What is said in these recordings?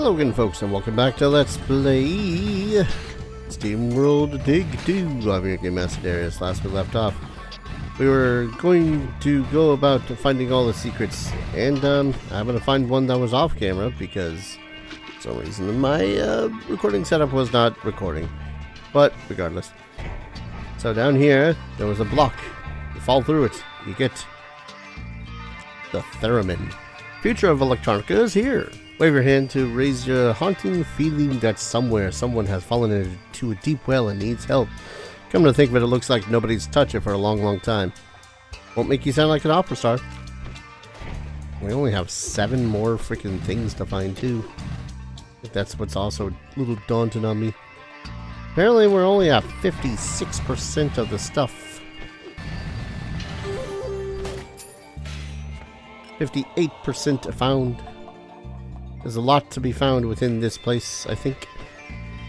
Hello again, folks, and welcome back to Let's Play Steamworld Dig 2. I'm your Game Master Darius. Last we left off, we were going to go about finding all the secrets, and I'm going to find one that was off camera because for some reason my recording setup was not recording. But regardless, so down here there was a block. You fall through it, you get the theremin. Future of electronica is here. Wave your hand to raise your haunting feeling that somewhere someone has fallen into a deep well and needs help. Come to think of it, it looks like nobody's touched it for a long time. Won't make you sound like an opera star. We only have 7 more freaking things to find too. I think that's what's also a little daunting on me. Apparently we're only at 56% of the stuff. 58% found. There's a lot to be found within this place, I think.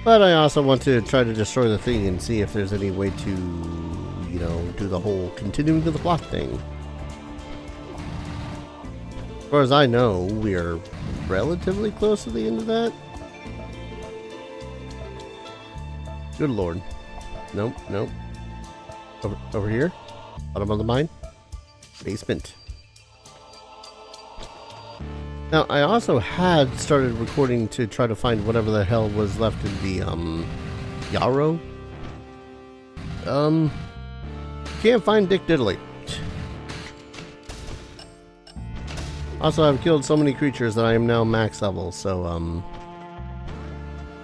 But I also want to try to destroy the thing and see if there's any way to, you know, do the whole continuing to the plot thing. As far as I know, we are relatively close to the end of that. Good lord. Nope. Over here? Bottom of the mine? Basement. Now, I also had started recording to try to find whatever the hell was left in the, yarrow. Can't find Dick Diddley. Also, I've killed so many creatures that I am now max level, so,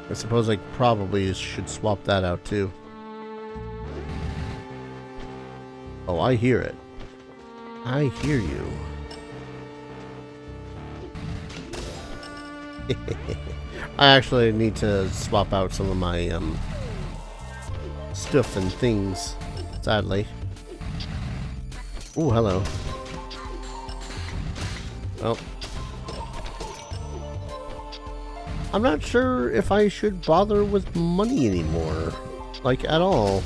I suppose I probably should swap that out, too. Oh, I hear it. I hear you. I actually need to swap out some of my stuff and things, sadly. Oh, hello. Well, I'm not sure if I should bother with money anymore, like at all.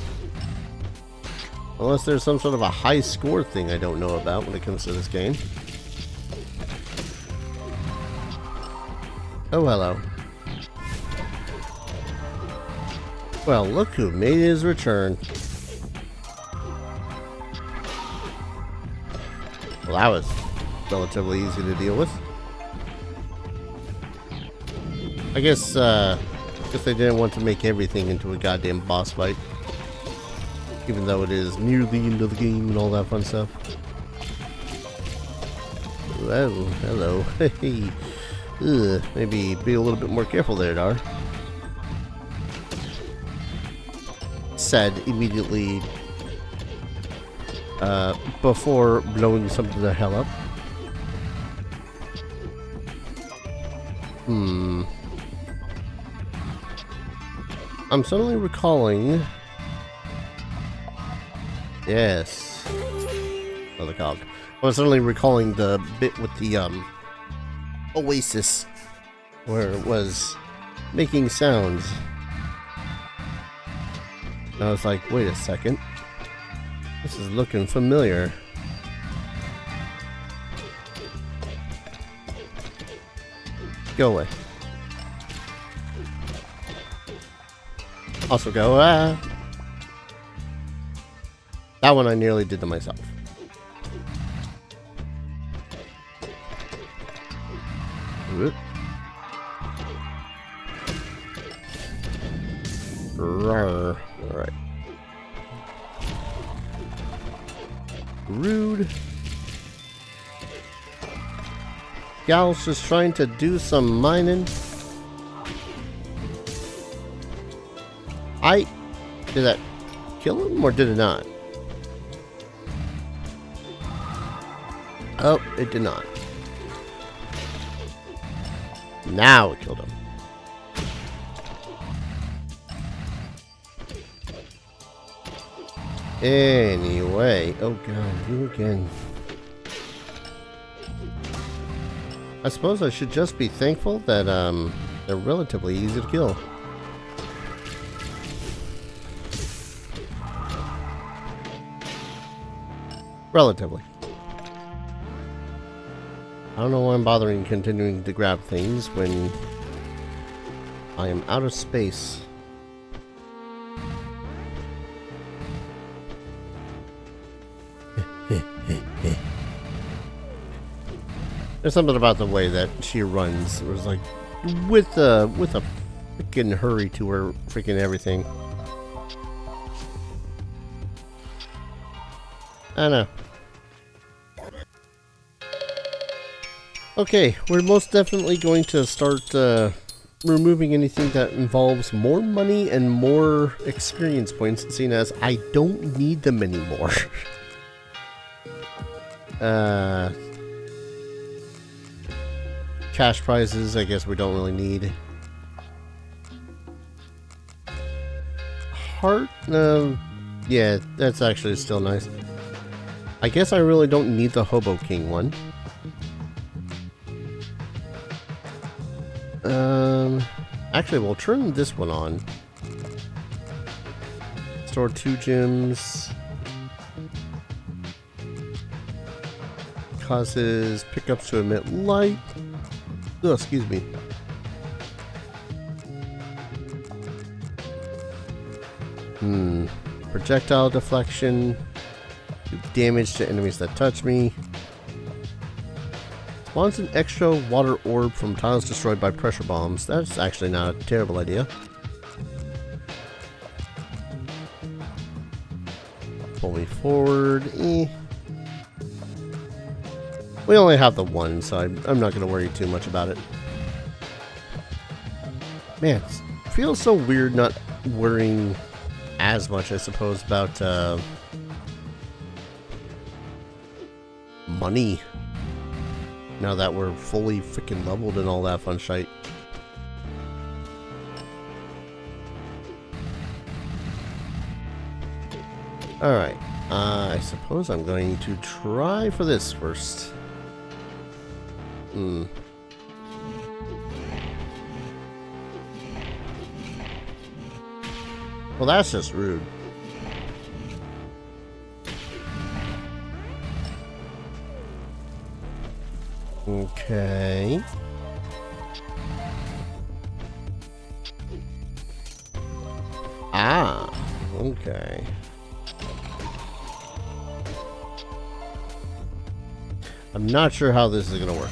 Unless there's some sort of a high score thing I don't know about when it comes to this game. Oh, hello. Well, look who made his return. Well, that was relatively easy to deal with. I guess they didn't want to make everything into a goddamn boss fight. Even though it is near the end of the game and all that fun stuff. Oh, hello. Hey. Maybe be a little bit more careful there, Dar. Said immediately before blowing something the hell up. I'm suddenly recalling. Yes. Another cog. I'm suddenly recalling the bit with the oasis where it was making sounds. And I was like, wait a second, this is looking familiar. Go away. Also go, That one I nearly did to myself. Alright. Rude. Gal's just trying to do some mining. Did that kill him or did it not? Oh, it did not. Now it killed him. Anyway, oh god, you again. I suppose I should just be thankful that they're relatively easy to kill. Relatively. I don't know why I'm bothering continuing to grab things when I am out of space. There's something about the way that she runs. It was like with a freaking hurry to her freaking everything. I know. Okay, we're most definitely going to start removing anything that involves more money and more experience points, seeing as I don't need them anymore. Cash prizes, I guess we don't really need. Heart? Yeah, that's actually still nice. I guess I really don't need the Hobo King one. Actually, we'll turn this one on. Store 2 gems. Causes pickups to emit light. Oh, excuse me. Projectile deflection. Do damage to enemies that touch me. Spawns an extra water orb from tiles destroyed by pressure bombs. That's actually not a terrible idea. Pull me forward. We only have the one, so I'm not going to worry too much about it. Man, it feels so weird not worrying as much, I suppose, about money. Now that we're fully freaking leveled and all that fun shite. Alright, I suppose I'm going to try for this first. Well, that's just rude. Okay. Ah, okay. I'm not sure how this is gonna work.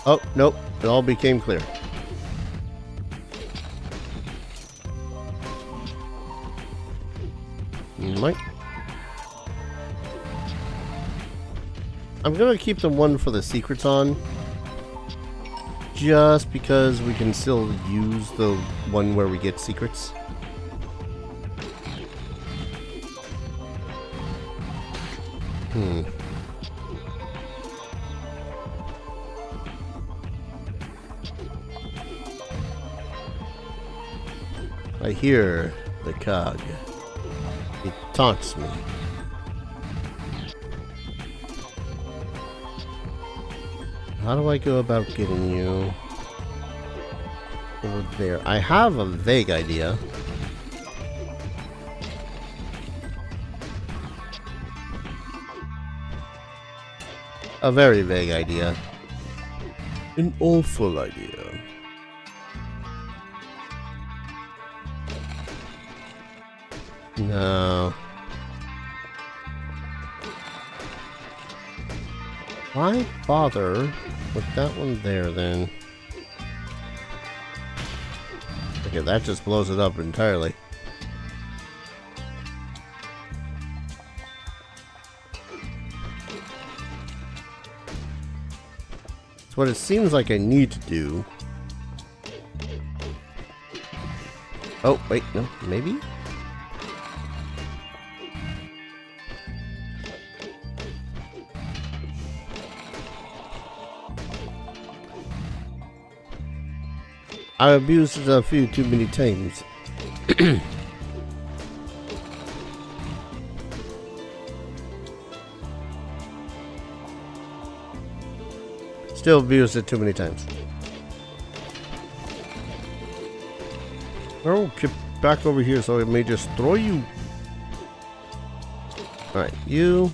Oh, nope. It all became clear. Might. I'm gonna keep the one for the secrets on, just because we can still use the one where we get secrets. I hear the cog. It taunts me. How do I go about getting you over there? I have a vague idea. A very vague idea. An awful idea. No. Why bother with that one there then? Okay, that just blows it up entirely. It's what it seems like I need to do. Oh, wait, no, maybe? I abused it a few too many times. Still abused it too many times. Oh, get back over here so I may just throw you. Alright, you.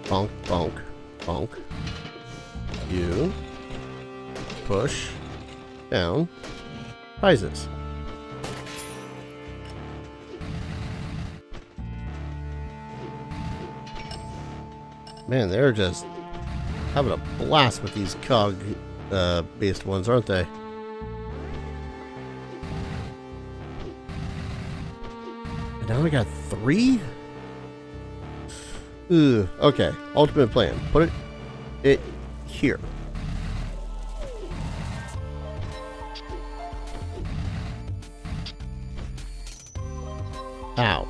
Bonk, bonk, bonk. You. Push. Down. Prizes. Man, they're just having a blast with these cog based ones, aren't they? And now I got 3? Ugh, okay. Ultimate plan. Put it here. Ow.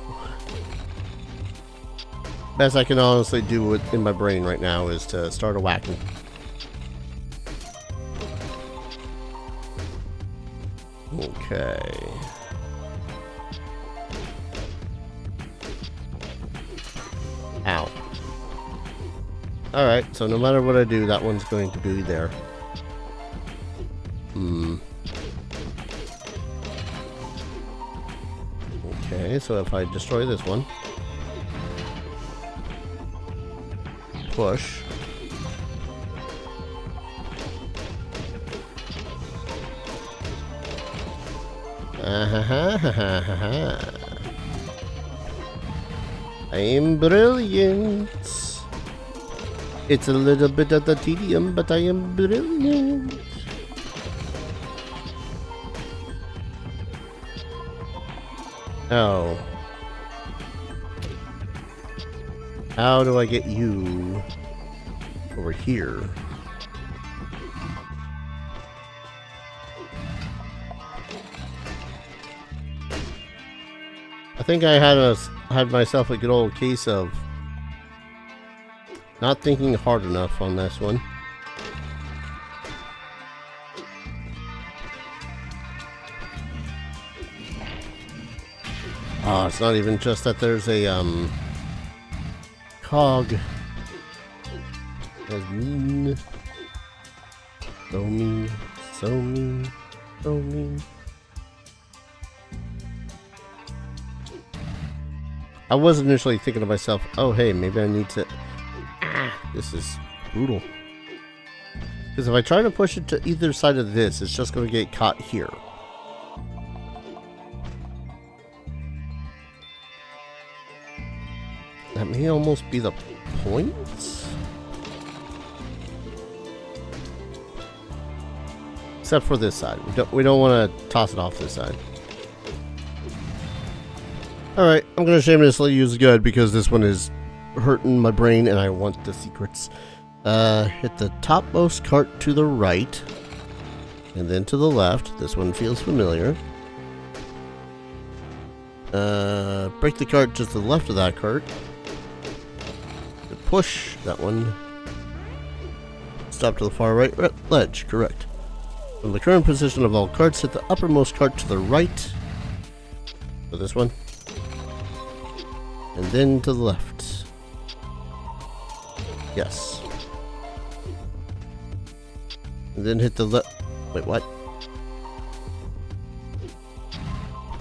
Best I can honestly do in my brain right now is to start a whacking. Okay. Ow. Alright, so no matter what I do, that one's going to be there. Okay, so if I destroy this one, push. I'm brilliant. It's a little bit of the tedium, but I am brilliant. Oh. How do I get you over here? I think I had myself a good old case of not thinking hard enough on this one. Oh, it's not even just that there's a cog. That's mean. So mean. So mean. So mean. I was initially thinking to myself, oh hey, maybe I need to... this is brutal. Because if I try to push it to either side of this, it's just going to get caught here. That may almost be the point? Except for this side. We don't want to toss it off this side. Alright, I'm going to shamelessly use good because this one is hurting my brain and I want the secrets. Hit the topmost cart to the right. And then to the left. This one feels familiar. Break the cart just to the left of that cart. Push that one. Stop to the far right ledge, correct. From the current position of all carts, hit the uppermost cart to the right. For this one. And then to the left. Yes. And then hit the left. Wait, what?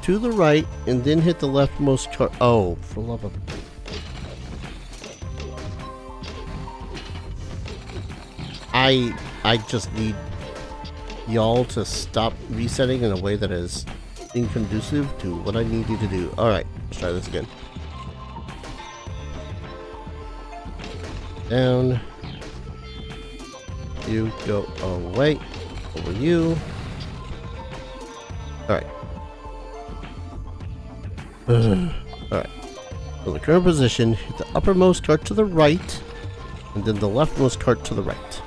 To the right, and then hit the leftmost cart. Oh, for love of... I just need y'all to stop resetting in a way that is inconducive to what I need you to do. Alright, let's try this again. Down. You go away. Over you. Alright. Alright. For the current position, hit the uppermost cart to the right, and then the leftmost cart to the right.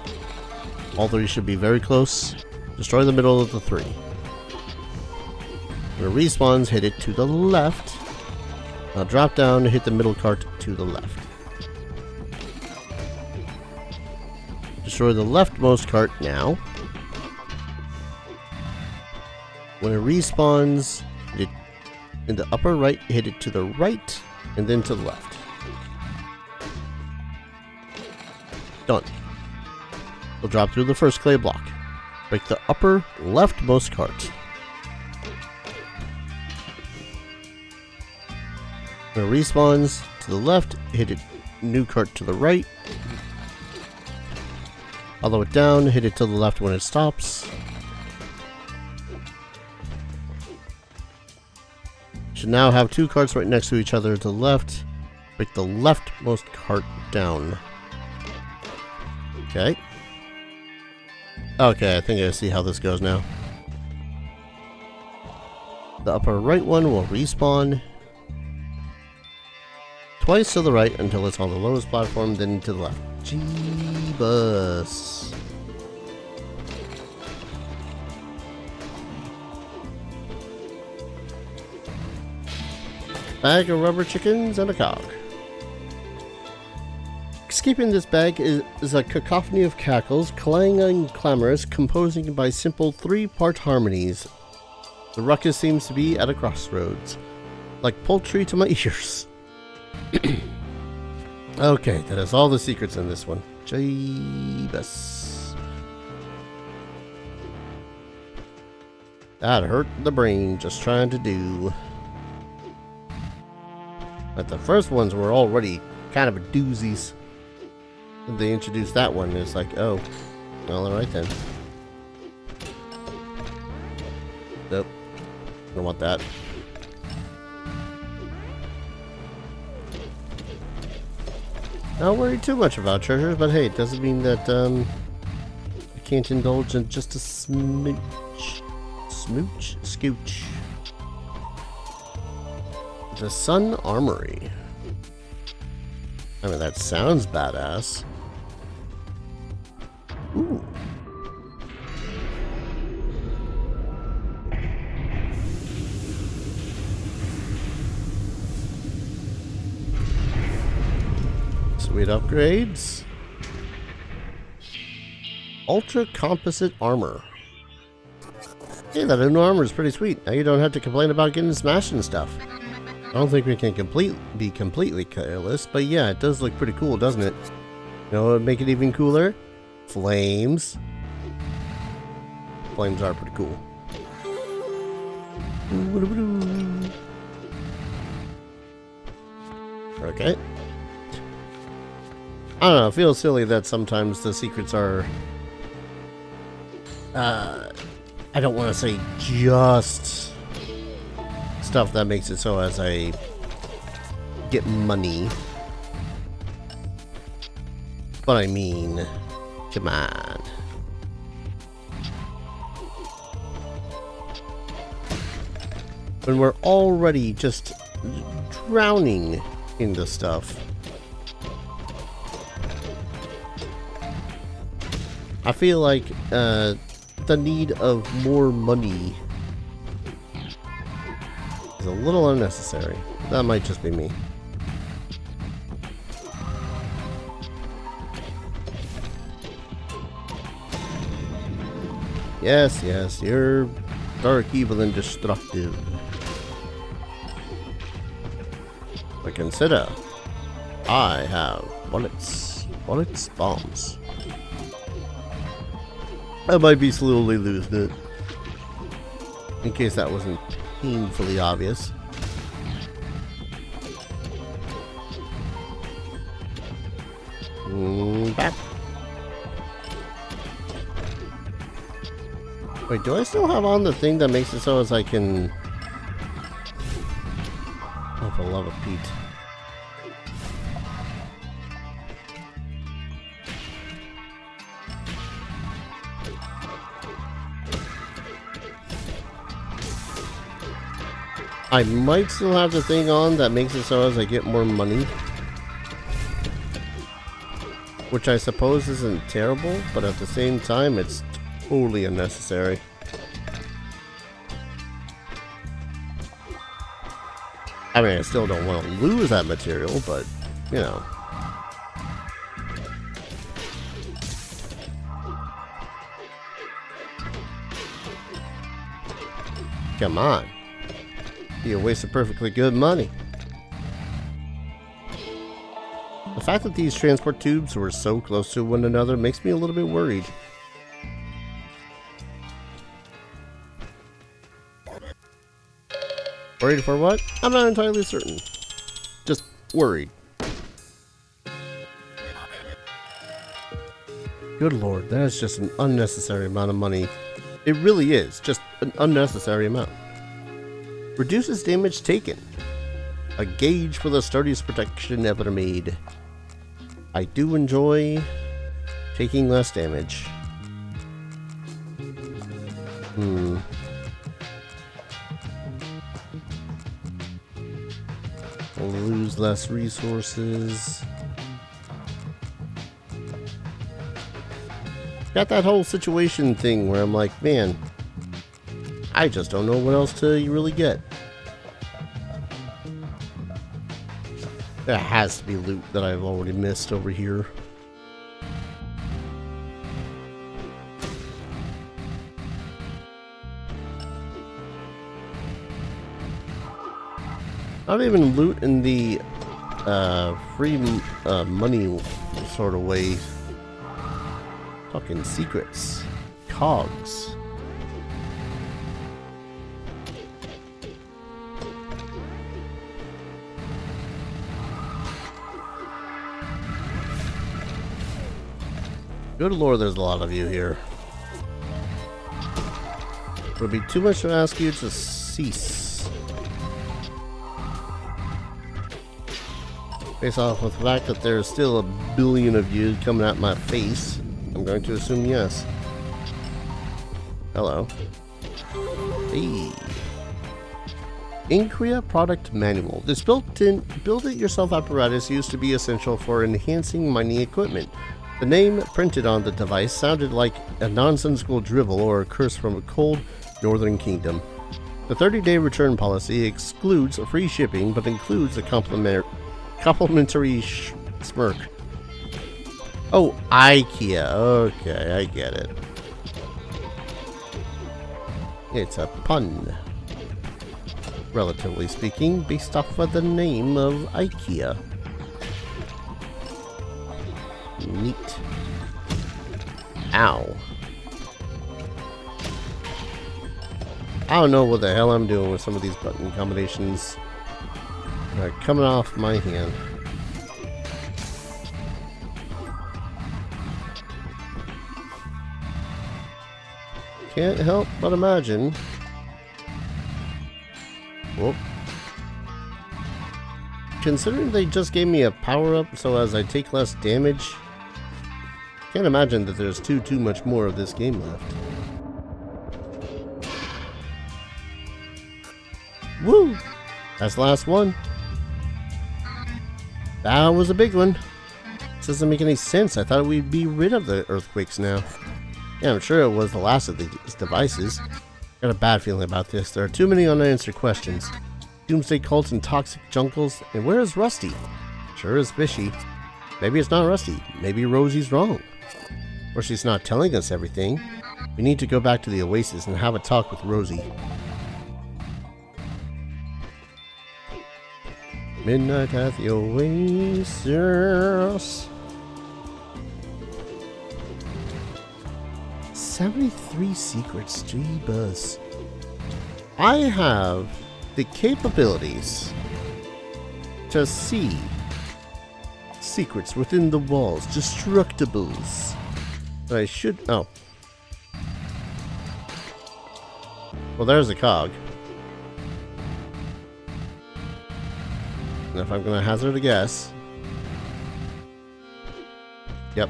All three should be very close. Destroy the middle of the three. When it respawns, hit it to the left. Now drop down and hit the middle cart to the left. Destroy the leftmost cart now. When it respawns, hit it in the upper right, hit it to the right, and then to the left. Done. We'll drop through the first clay block. Break the upper leftmost cart. When it respawns to the left, hit it new cart to the right. Follow it down, hit it to the left when it stops. Should now have two carts right next to each other to the left. Break the leftmost cart down. Okay. Okay, I think I see how this goes now. The upper right one will respawn. Twice to the right until it's on the lowest platform, then to the left. Jeebus. Bag of rubber chickens and a cog. Escaping this bag is a cacophony of cackles, clanging clamorous, composing by simple three-part harmonies. The ruckus seems to be at a crossroads, like poultry to my ears. Okay, that is all the secrets in this one. Jeebus. That hurt the brain just trying to do. But the first ones were already kind of a doozies. They introduced that one, and it's like, oh, well, alright then. Nope. Don't want that. Not worried too much about treasures, but hey, it doesn't mean that I can't indulge in just a smooch. Scooch. The Sun Armory. I mean, that sounds badass. Ooh. Sweet upgrades. Ultra composite armor. Yeah, that new armor is pretty sweet. Now you don't have to complain about getting smashed and stuff. I don't think we can be completely careless, but yeah, it does look pretty cool, doesn't it? You know what would make it even cooler? Flames. Flames are pretty cool. Okay. I don't know, it feels silly that sometimes the secrets are... I don't want to say just stuff that makes it so as I get money. But I mean, come on. When we're already just drowning in the stuff. I feel like the need of more money is a little unnecessary. That might just be me. Yes, yes, you're dark, evil, and destructive. But consider, I have bullets, bombs. I might be slowly losing it. In case that wasn't painfully obvious. Back. Wait, do I still have on the thing that makes it so as I can... Oh, for the love of Pete. I might still have the thing on that makes it so as I get more money. Which I suppose isn't terrible, but at the same time it's totally unnecessary. I mean, I still don't want to lose that material, but, you know. Come on. Be a waste of perfectly good money. The fact that these transport tubes were so close to one another makes me a little bit worried. Worried for what? I'm not entirely certain. Just worried. Good lord, that is just an unnecessary amount of money. It really is, just an unnecessary amount. Reduces damage taken. A gauge for the sturdiest protection ever made. I do enjoy taking less damage. I'll lose less resources. Got that whole situation thing where I'm like, man, I just don't know what else to really get. There has to be loot that I've already missed over here. Not even loot in the free money sort of way. Talking secrets. Cogs. Good lord, there's a lot of you here. It would be too much to ask you to cease. Based off of the fact that there's still a billion of you coming at my face, I'm going to assume yes. Hello. Hey. Increa Product Manual. This built-in build-it-yourself apparatus used to be essential for enhancing mining equipment. The name printed on the device sounded like a nonsensical drivel or a curse from a cold northern kingdom. The 30-day return policy excludes free shipping but includes a complimentary smirk. Oh, IKEA. Okay, I get it. It's a pun, relatively speaking, based off of the name of IKEA. Neat. Ow. I don't know what the hell I'm doing with some of these button combinations. They're coming off my hand. Can't help but imagine. Whoop. Considering they just gave me a power-up so as I take less damage, can't imagine that there's too much more of this game left. Woo! That's the last one. That was a big one. This doesn't make any sense. I thought we'd be rid of the earthquakes now. Yeah, I'm sure it was the last of these devices. Got a bad feeling about this. There are too many unanswered questions. Doomsday cults and toxic jungles. And where is Rusty? Sure is fishy. Maybe it's not Rusty. Maybe Rosie's wrong. Or she's not telling us everything. We need to go back to the Oasis and have a talk with Rosie. Midnight at the Oasis. 73 secrets, Jeebus. I have the capabilities to see secrets within the walls, destructibles. But I should. Oh. Well, there's a cog. And if I'm gonna hazard a guess. Yep.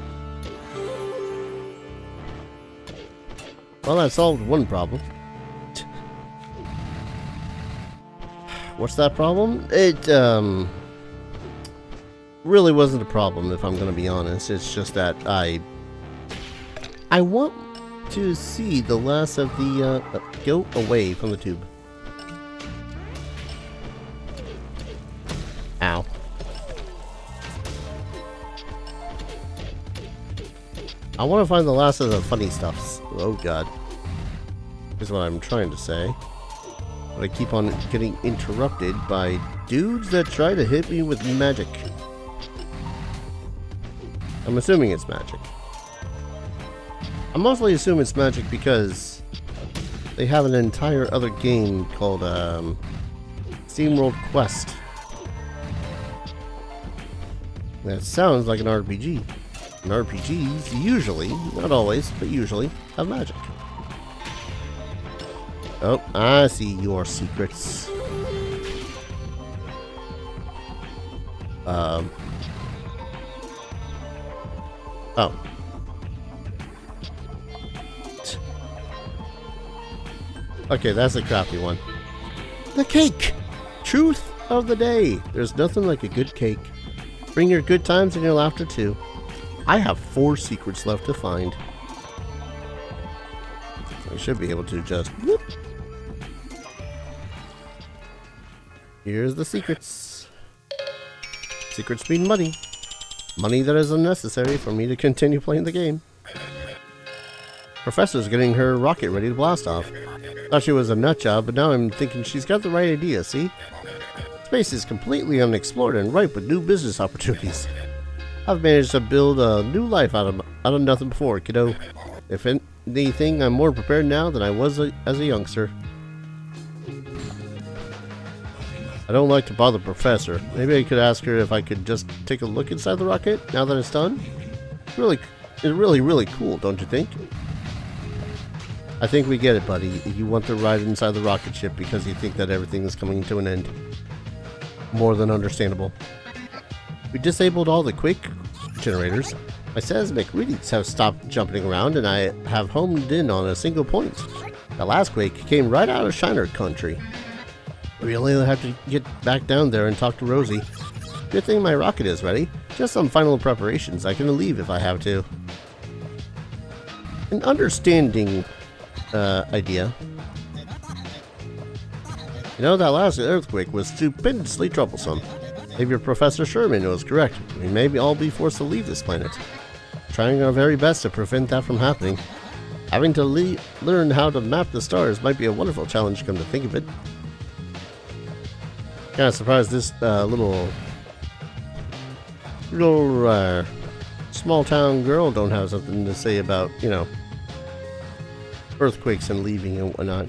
Well, that solved one problem. What's that problem? It, really wasn't a problem, if I'm gonna be honest. It's just that I want to see the last of the, go away from the tube. Ow. I want to find the last of the funny stuffs. Oh god. Is what I'm trying to say. But I keep on getting interrupted by dudes that try to hit me with magic. I'm assuming it's magic. I mostly assume it's magic because they have an entire other game called Steamworld Quest. That sounds like an RPG. And RPGs usually, not always, but usually, have magic. Oh, I see your secrets. Oh. Okay, that's a crappy one. The cake! Truth of the day. There's nothing like a good cake. Bring your good times and your laughter too. I have 4 secrets left to find. I should be able to just whoop. Here's the secrets. Secrets mean money. Money that is unnecessary for me to continue playing the game. Professor's getting her rocket ready to blast off. Thought she was a nut job, but now I'm thinking she's got the right idea, see? Space is completely unexplored and ripe with new business opportunities. I've managed to build a new life out of nothing before, kiddo. If anything, I'm more prepared now than I was as a youngster. I don't like to bother Professor. Maybe I could ask her if I could just take a look inside the rocket now that it's done. It's really cool, don't you think? I think we get it, buddy. You want to ride inside the rocket ship because you think that everything is coming to an end. More than understandable. We disabled all the quake generators. My seismic readings have stopped jumping around and I have homed in on a single point. The last quake came right out of Shiner country. We only have to get back down there and talk to Rosie. Good thing my rocket is ready. Just some final preparations. I can leave if I have to. An understanding idea. You know, that last earthquake was stupendously troublesome. Maybe Professor Sherman was correct. We may all be forced to leave this planet. Trying our very best to prevent that from happening. Having to learn how to map the stars might be a wonderful challenge, come to think of it. Kind of surprised this little small town girl don't have something to say about, you know, earthquakes and leaving and whatnot.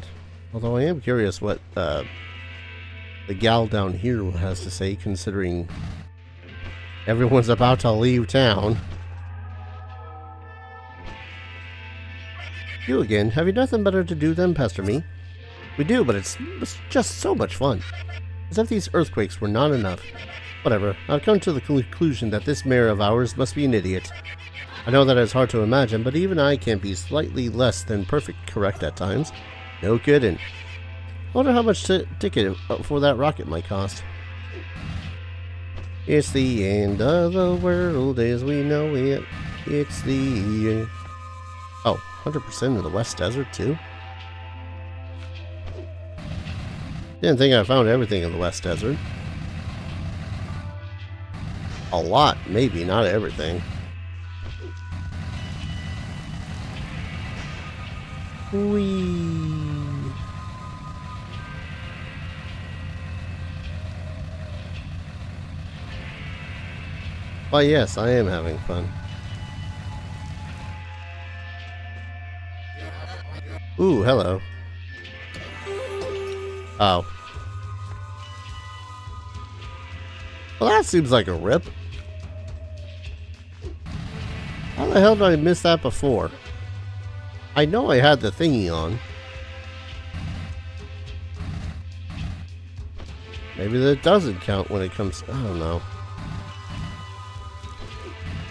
Although I am curious what the gal down here has to say, considering everyone's about to leave town. You again. Have you nothing better to do than pester me? We do, but it's just so much fun. As if these earthquakes were not enough. Whatever, I've come to the conclusion that this mayor of ours must be an idiot. I know that it's hard to imagine, but even I can be slightly less than perfect correct at times. No kidding. I wonder how much ticket for that rocket might cost. It's the end of the world as we know it. It's the... Oh, 100% of the West Desert too? Didn't think I found everything in the West Desert. A lot, maybe, not everything. Whee! Why, yes, I am having fun. Ooh, hello. Oh. Well, that seems like a rip. How the hell did I miss that before? I know I had the thingy on. Maybe that doesn't count when it comes... I don't know.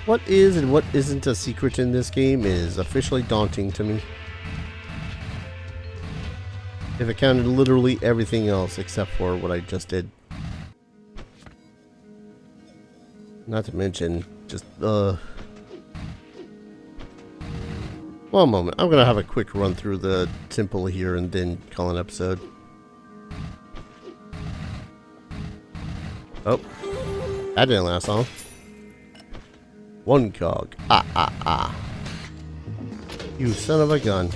What is and what isn't a secret in this game is officially daunting to me. If it counted literally everything else except for what I just did. Not to mention, just, One moment, I'm gonna have a quick run through the temple here and then call an episode. Oh, that didn't last long. One cog. You son of a gun.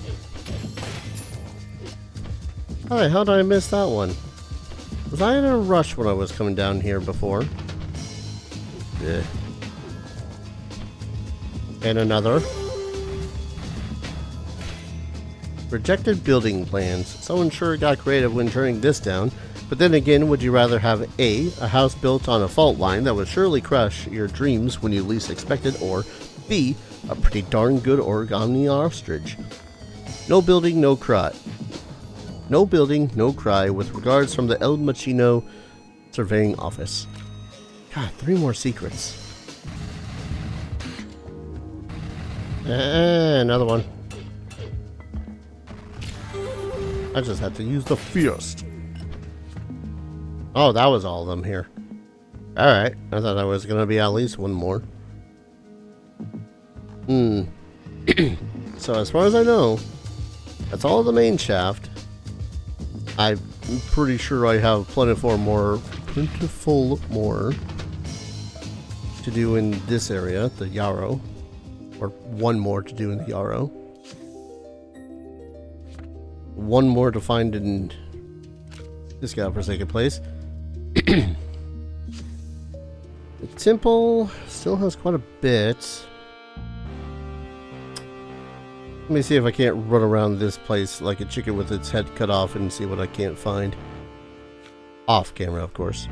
How the hell did I miss that one? Was I in a rush when I was coming down here before? Yeah. And another. Rejected building plans. Someone sure got creative when turning this down. But then again, would you rather have A house built on a fault line that would surely crush your dreams when you least expect it, or be a pretty darn good origami ostrich. No building, no cry. No building, no cry with regards from the El Machino surveying office. God, 3 more secrets. Another one. I just had to use the fierce. Oh, that was all of them here. Alright, I thought I was going to be at least one more. So as far as I know, that's all of the main shaft. I'm pretty sure I have plentiful more to do in this area, the Yarrow. Or one more to do in the Yarrow. One more to find in this godforsaken place. The temple still has quite a bit. Let me see if I can't run around this place like a chicken with its head cut off and see what I can't find. Off camera, of course.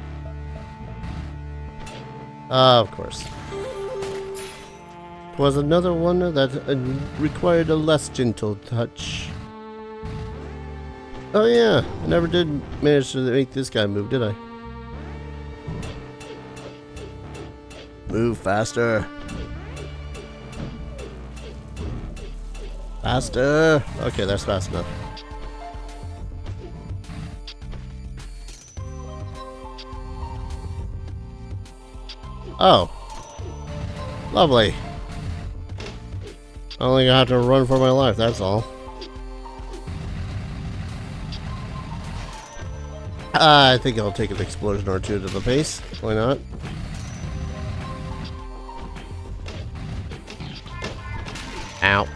Of course. Was another one that required a less gentle touch. Oh yeah, I never did manage to make this guy move, did I? Move faster. Faster. Okay, that's fast enough. Oh. Lovely. I only have to run for my life, that's all. I think I'll take an explosion or two to the face. Why not? Ow.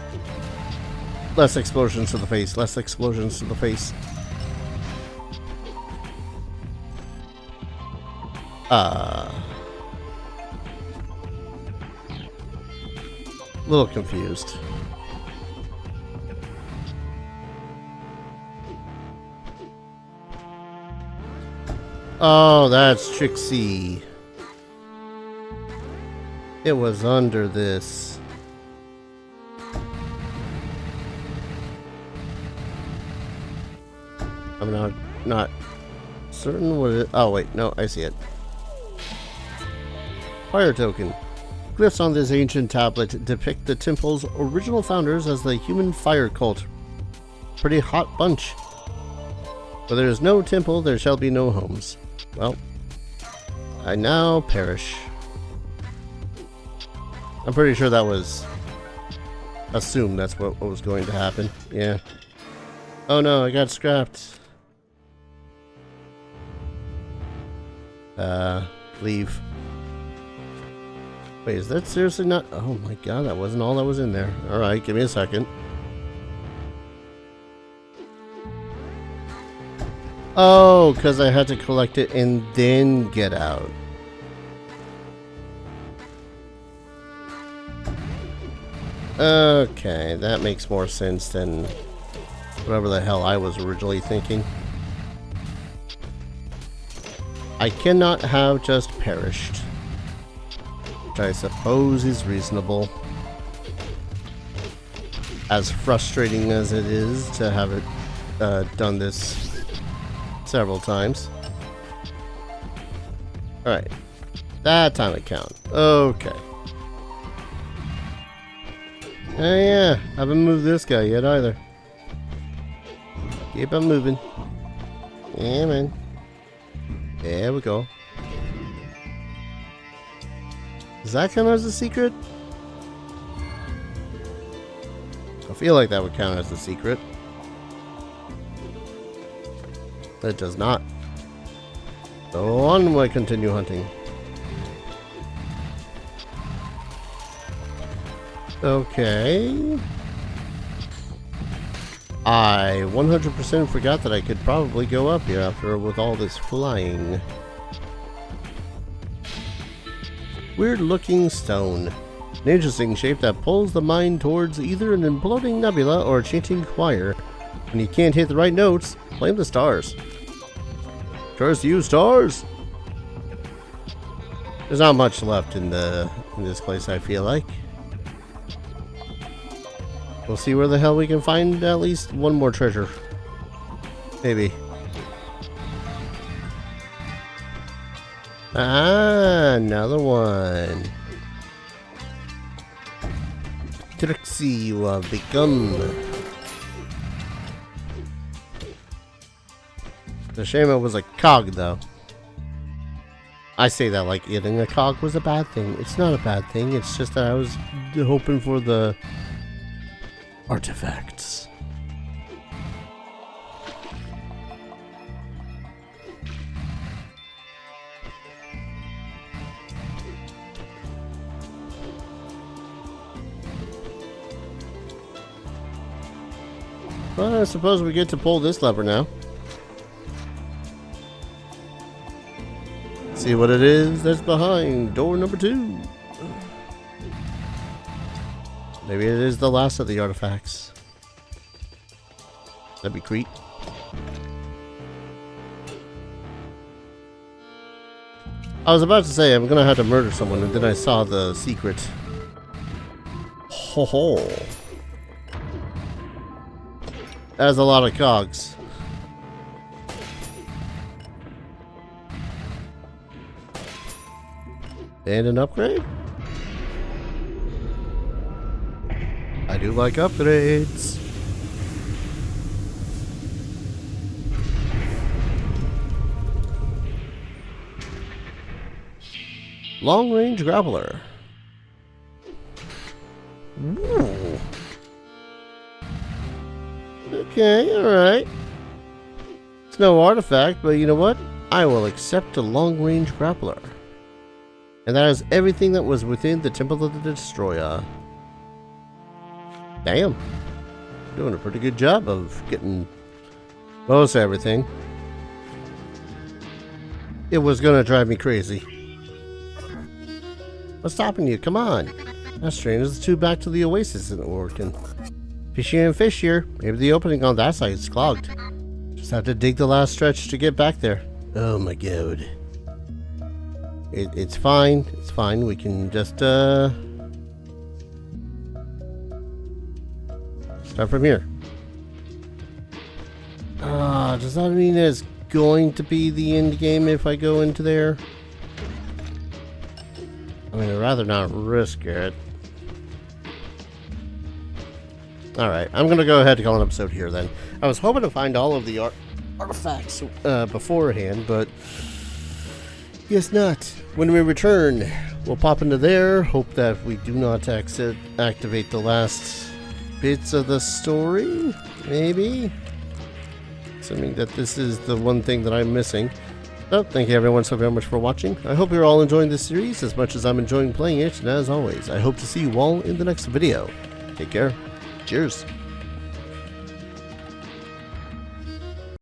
Less explosions to the face. Less explosions to the face. Little confused. Oh, that's Trixie. It was under this. I'm not certain what it. Oh wait, no, I see it. Fire token. Glyphs on this ancient tablet depict the temple's original founders as the human fire cult. Pretty hot bunch. Where there is no temple, there shall be no homes. Well, I now perish. I'm pretty sure that was assumed that's what was going to happen. Yeah. Oh no, I got scrapped. Leave. Wait, is that seriously not? Oh my god, that wasn't all that was in there. Alright, give me a second. Oh, because I had to collect it and then get out. Okay, that makes more sense than whatever the hell I was originally thinking. I cannot have just perished. Which I suppose is reasonable. As frustrating as it is to have it done this several times. Alright. That time it count. Okay. Oh yeah, haven't moved this guy yet either. Keep on moving. Yeah, man. There we go. Does that count as a secret? I feel like that would count as a secret. But it does not. So on I continue hunting. Okay. I 100% forgot that I could probably go up here after with all this flying. Weird looking stone. An interesting shape that pulls the mind towards either an imploding nebula or a chanting choir. When you can't hit the right notes, blame the stars. Curse you, stars! There's not much left in this place, I feel like. We'll see where the hell we can find at least one more treasure. Maybe. Ah, another one. Trixie, you have become. It's a shame it was a cog, though. I say that like eating a cog was a bad thing. It's not a bad thing. It's just that I was hoping for the artifacts. Well, I suppose we get to pull this lever now. See what it is that's behind door number 2. Maybe it is the last of the artifacts. That'd be great. I was about to say I'm gonna have to murder someone, and then I saw the secret. Ho ho. That's a lot of cogs. And an upgrade? I do like upgrades. Long range grappler. Ooh. Okay, alright. It's no artifact, but you know what? I will accept a long range grappler. And that is everything that was within the Temple of the Destroyer. Damn. Doing a pretty good job of getting most everything. It was gonna drive me crazy. What's stopping you? Come on. That's strange. There's the tube back to the oasis isn't working. Fishier and fishier. Maybe the opening on that side is clogged. Just have to dig the last stretch to get back there. Oh my god. It's fine. It's fine. We can just start from here. Does that mean it's going to be the end game if I go into there? I mean, I'd rather not risk it. Alright, I'm gonna go ahead and call an episode here then. I was hoping to find all of the artifacts beforehand, but guess not. When we return, we'll pop into there. Hope that we do not activate the last bits of the story. Maybe. Assuming that this is the one thing that I'm missing. So, thank you everyone so very much for watching. I hope you're all enjoying this series as much as I'm enjoying playing it. And as always, I hope to see you all in the next video. Take care. Cheers.